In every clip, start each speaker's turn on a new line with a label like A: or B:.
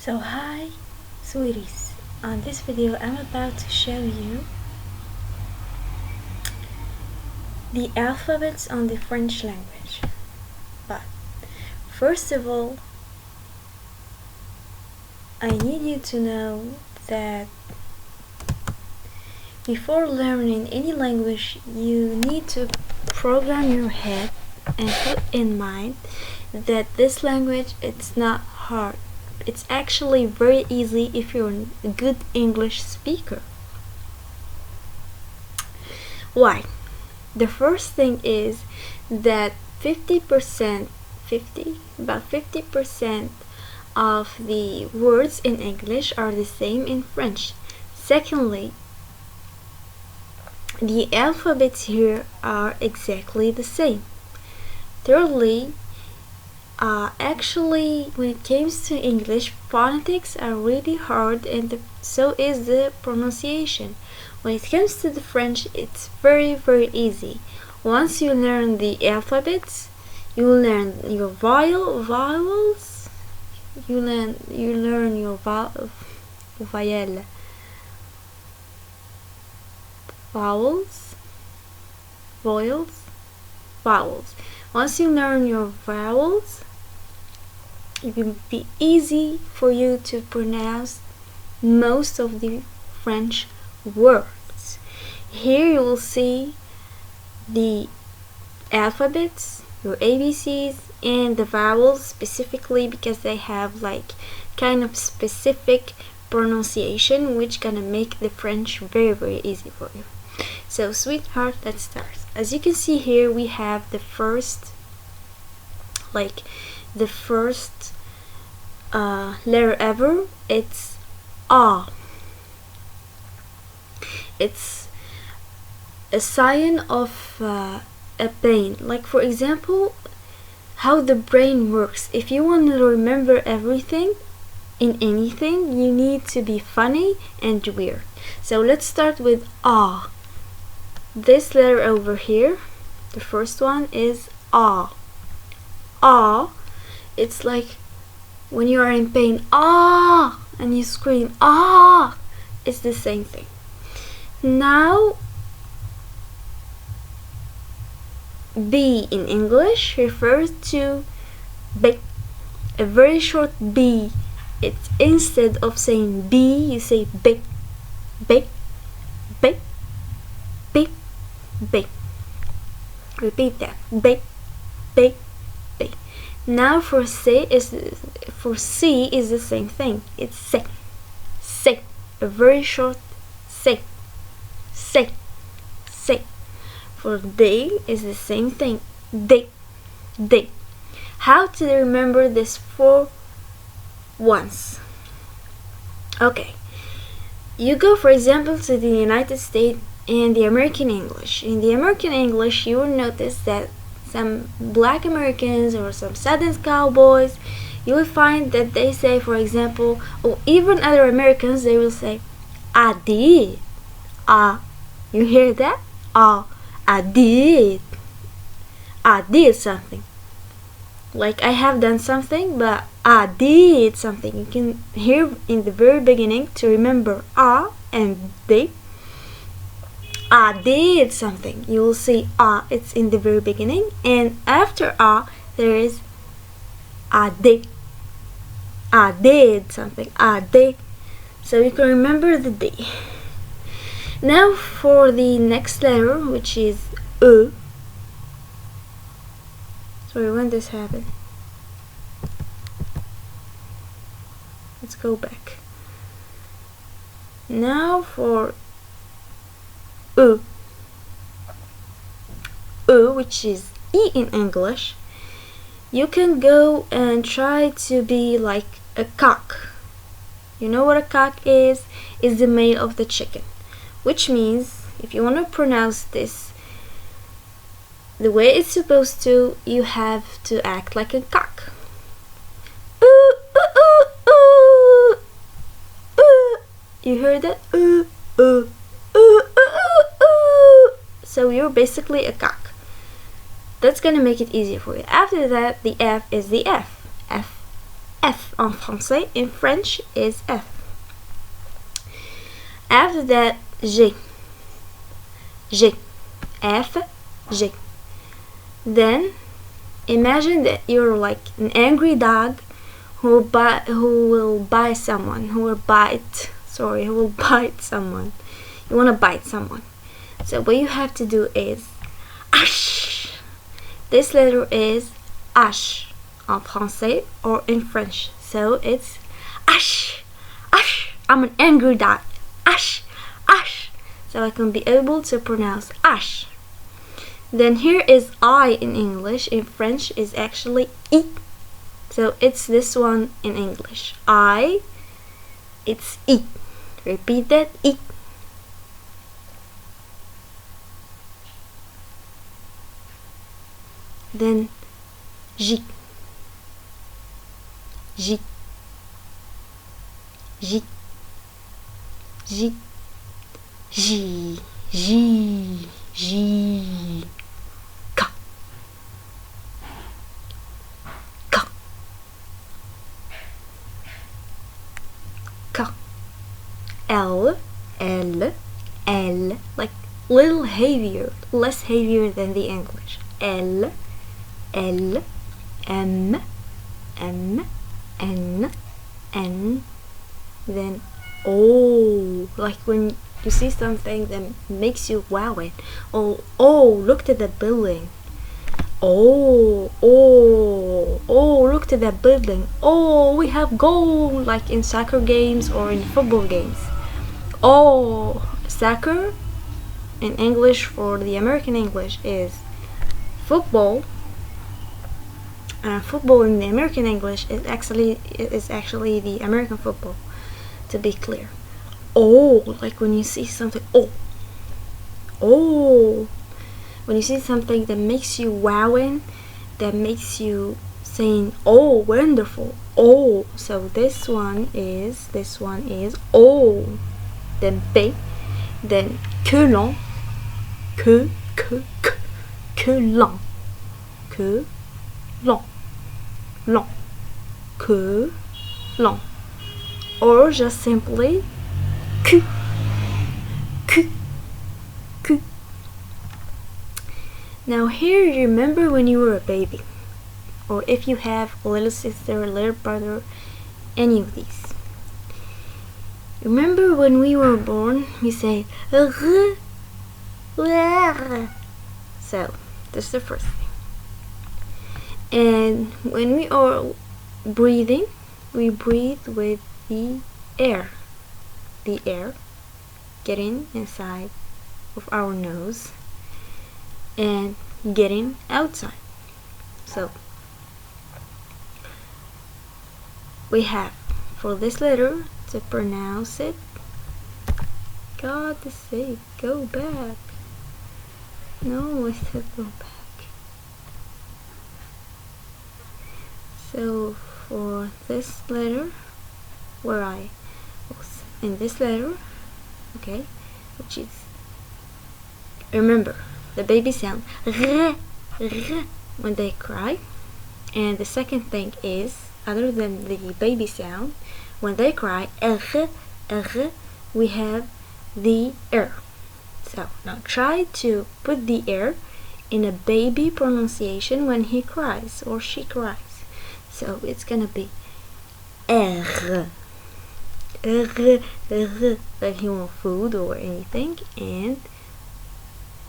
A: So hi sweeties, on this video I'm about to show you the alphabets on the French language. But first of all, I need you to know that before learning any language you need to program your head and put in mind that this language, it's not hard. It's actually very easy if you're a good English speaker. Why? The first thing is that about 50% of the words in English are the same in French. Secondly, the alphabets here are exactly the same. Thirdly, actually, when it comes to English, phonetics are really hard, and so is the pronunciation. When it comes to the French, it's very easy. Once you learn the alphabets, you learn your vowels. You learn your vowels. Once you learn your vowels, it will be easy for you to pronounce most of the French words. Here you will see the alphabets, your ABCs, and the vowels specifically because they have like kind of specific pronunciation which gonna make the French very easy for you. So sweetheart, let's start. As you can see here, we have the first letter ever. It's A. It's a sign of a pain. Like for example, how the brain works. If you want to remember everything in anything, you need to be funny and weird. So let's start with A. This letter over here, the first one is A. A. It's like when you are in pain, ah, and you scream, ah. It's the same thing. Now, B in English refers to B, a very short B. It's instead of saying B, you say B, B, B, B, B. Repeat that. B, B, B. Now for C is the same thing. It's C, C, a very short C, C, C. For D is the same thing. D, D. How to remember this four once? Okay, you go for example to the United States and the American English. In the American English, you will notice that some black Americans or some Southern cowboys, you will find that they say, for example, or even other Americans, they will say, I did. You hear that? I did something. Like I have done something, but I did something. You can hear in the very beginning to remember and D. I did something. You will see it's in the very beginning, and after there is I did something. I did. So you can remember the D. Now for the next letter, which is E. Sorry, when this happened? Let's go back. Now for U, which is E in English, you can go and try to be like a cock. You know what a cock is? It's the male of the chicken. Which means, if you want to pronounce this the way it's supposed to, you have to act like a cock. You heard that? So you're basically a cock. That's gonna make it easier for you. After that, the F is the F. en français. In French is F. After that, G. G. F. G. Then imagine that you're like an angry dog who will bite someone. Who will bite someone. You want to bite someone. So what you have to do is H. This letter is H en français or in French. So it's H. H. I'm an angry dog. H. H. So I can be able to pronounce H. Then here is I in English. In French is actually I. So it's this one in English. I. It's I. Repeat that. I. Then J. J. J. J. J. J. J. K. K. K. L. L. L. Like little heavier, less heavier than the English. L. L. M. M. N. N. Then O. Like when you see something that makes you wow it. Oh, look at that building. Oh, look at that building. Oh, we have goal, like in soccer games or in football games. Oh, soccer in English, for the American English, is football. Football in the American English is actually the American football, to be clear. Oh, like when you see something. Oh, when you see something that makes you wowing, that makes you saying, oh, wonderful. Oh, so this one is oh. Then B. Then que l'on. Que l'on. Que l'on. Long. Que l'on. Or just simply Q. Q. Q. Now here, you remember when you were a baby, or if you have a little sister, a little brother, any of these. Remember when we were born, we say r. So this is the first thing. And when we are breathing, we breathe with the air getting inside of our nose and getting outside. So we have, for this letter, to pronounce it, God sake, go back. No, I said go back. So for this letter, where I was in this letter, okay, which is, remember the baby sound r, when they cry. And the second thing is, other than the baby sound, when they cry r, we have the r. So now try to put the r in a baby pronunciation when he cries or she cries. So it's gonna be R, like he want food or anything, and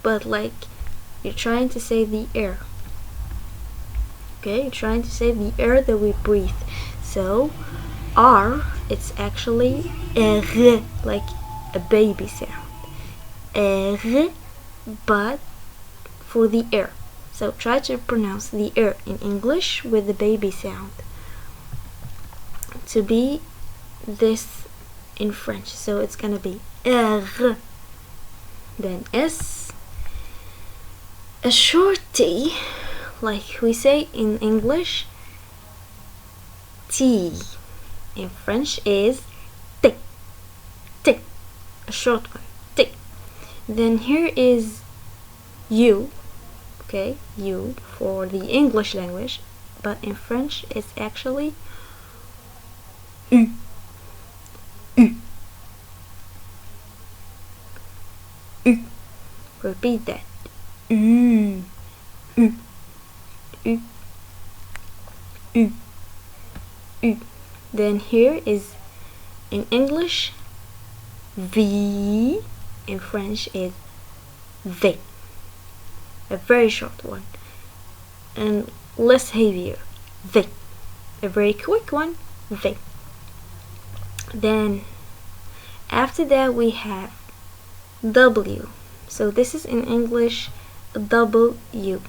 A: but like you're trying to say the air. Okay, you're trying to say the air that we breathe. So R, it's actually R, like a baby sound. R, but for the air. So try to pronounce the R in English with the baby sound to be this in French. So it's gonna be R. Then S. A short T, like we say in English, T. In French is T. T. A short one. T. Then here is U. Okay, U for the English language, but in French it's actually U, U, U. Repeat that. U, U, U, U, U. Then here is in English V, in French is V. A very short one and less heavier. V. A very quick one. V. Then after that we have W. So this is in English W,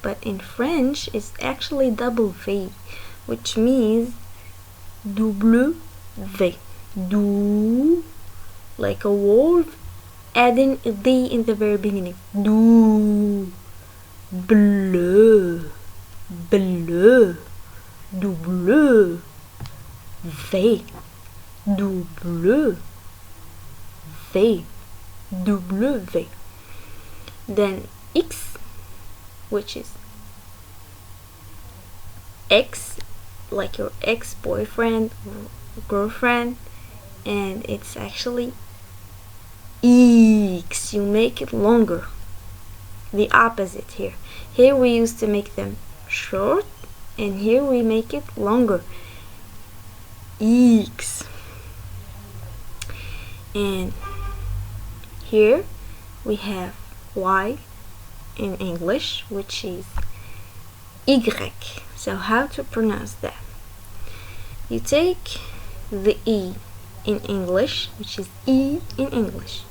A: but in French it's actually double V, which means W. Do, like a wolf, adding a D in the very beginning. Do, bleu, bleu, du bleu, V, du bleu, V, W. Then X, which is X, like your ex-boyfriend or girlfriend, and it's actually X. You make it longer. The opposite here. Here we used to make them short, and here we make it longer. X. And here we have Y in English, which is Y. So how to pronounce that? You take the E in English, which is E in English.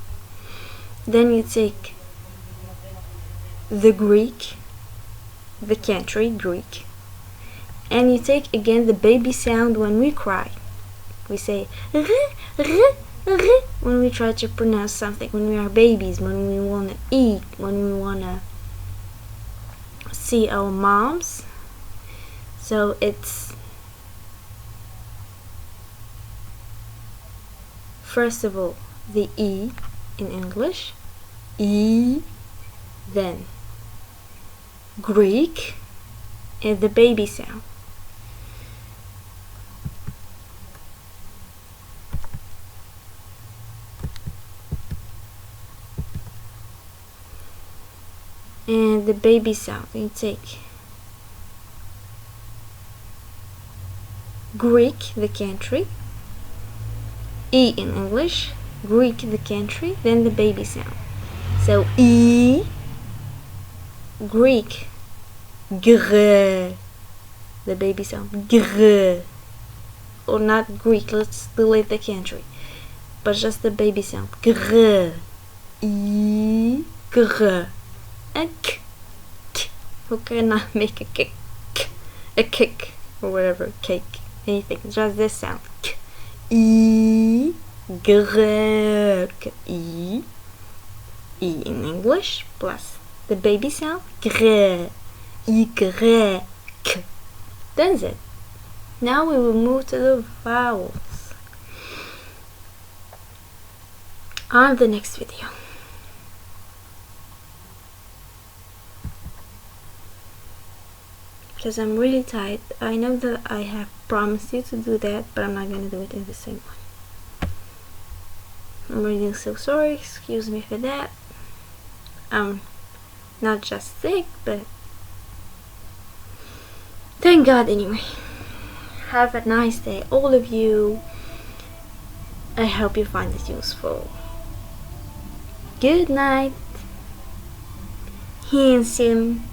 A: Then you take the Greek, the country, Greek, and you take again the baby sound when we cry. We say r, r, r when we try to pronounce something, when we are babies, when we want to eat, when we want to see our moms. So it's first of all the E in English, E, then Greek, and the baby sound. And the baby sound, you take Greek, the country, E in English, Greek, the country, then the baby sound. So E, Greek, gr, the baby sound, gr, or not Greek, let's delete the country, but just the baby sound, gr, E, gr, and k, k. Who cannot make a kick, a kick, or whatever, cake, anything, just this sound, k, E, grec, E, E in English, plus the baby sound, gre, y, that's it. Now we will move to the vowels on the next video. Because I'm really tired. I know that I have promised you to do that, but I'm not gonna do it in the same one. I'm really so sorry, excuse me for that. I'm not just sick, but thank God anyway. Have a nice day, all of you. I hope you find it useful. Good night, handsome.